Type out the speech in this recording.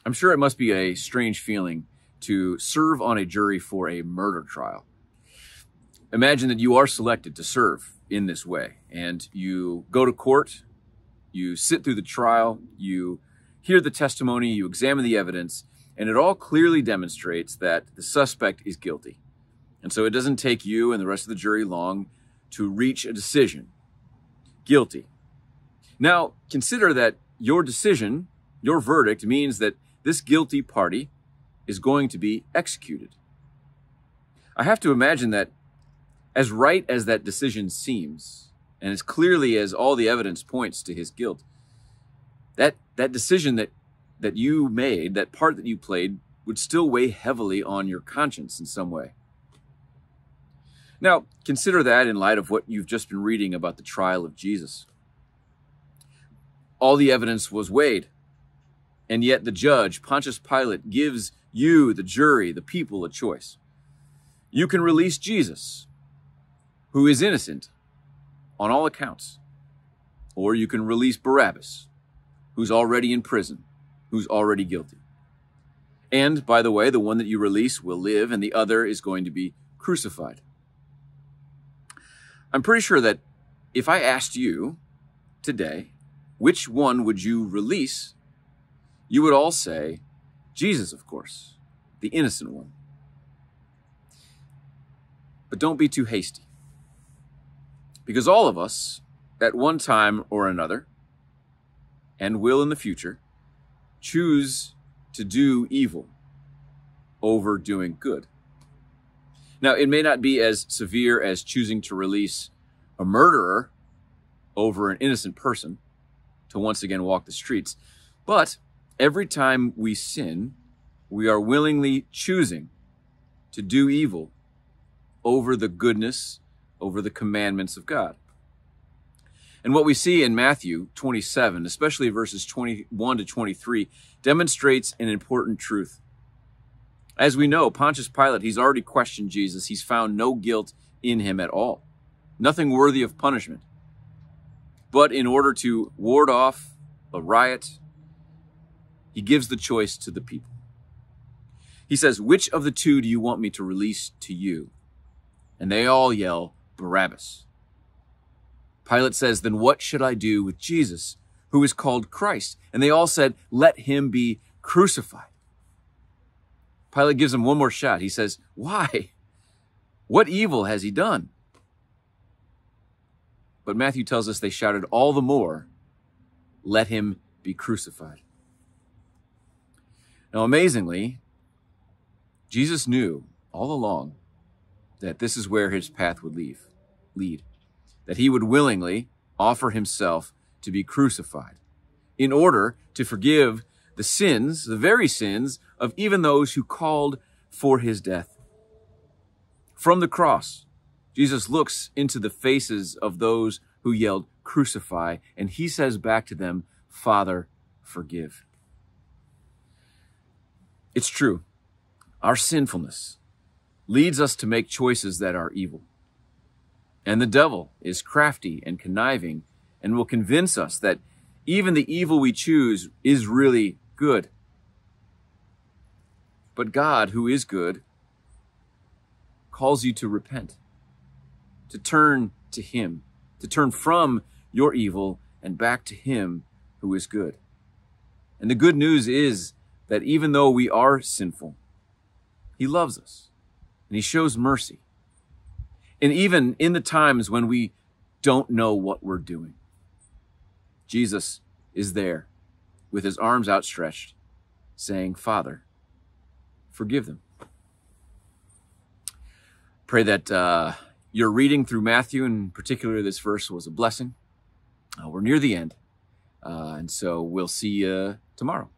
I'm sure it must be a strange feeling to serve on a jury for a murder trial. Imagine that you are selected to serve in this way, and you go to court, you sit through the trial, you hear the testimony, you examine the evidence, and it all clearly demonstrates that the suspect is guilty. And so it doesn't take you and the rest of the jury long to reach a decision. Guilty. Now, consider that your decision, your verdict, means that this guilty party is going to be executed. I have to imagine that as right as that decision seems, and as clearly as all the evidence points to his guilt, that decision that you made, that part that you played, would still weigh heavily on your conscience in some way. Now, consider that in light of what you've just been reading about the trial of Jesus. All the evidence was weighed, and yet the judge, Pontius Pilate, gives you, the jury, the people, a choice. You can release Jesus, who is innocent on all accounts, or you can release Barabas, who's already in prison, who's already guilty. And, by the way, the one that you release will live, and the other is going to be crucified. I'm pretty sure that if I asked you today, which one would you release, you would all say, Jesus, of course, the innocent one. But don't be too hasty, because all of us, at one time or another, and will in the future, choose to do evil over doing good. Now, it may not be as severe as choosing to release a murderer over an innocent person to once again walk the streets, but every time we sin, we are willingly choosing to do evil over the goodness, over the commandments of God. And what we see in Matthew 27, especially verses 21 to 23, demonstrates an important truth. As we know, Pontius Pilate, he's already questioned Jesus. He's found no guilt in him at all, nothing worthy of punishment. But in order to ward off a riot, he gives the choice to the people. He says, "Which of the two do you want me to release to you?" And they all yell, "Barabbas." Pilate says, "Then what should I do with Jesus, who is called Christ?" And they all said, "Let him be crucified." Pilate gives him one more shot. He says, "Why? What evil has he done?" But Matthew tells us they shouted all the more, "Let him be crucified." Now, amazingly, Jesus knew all along that this is where his path would lead, that he would willingly offer himself to be crucified in order to forgive the sins, the very sins, of even those who called for his death. From the cross, Jesus looks into the faces of those who yelled, "Crucify," and he says back to them, "Father, forgive." It's true. Our sinfulness leads us to make choices that are evil. And the devil is crafty and conniving and will convince us that even the evil we choose is really good. But God, who is good, calls you to repent, to turn to him, to turn from your evil and back to him who is good. And the good news is that even though we are sinful, he loves us and he shows mercy. And even in the times when we don't know what we're doing, Jesus is there with his arms outstretched, saying, "Father, forgive them." Pray that your reading through Matthew, and particularly this verse, was a blessing. We're near the end, and so we'll see you tomorrow.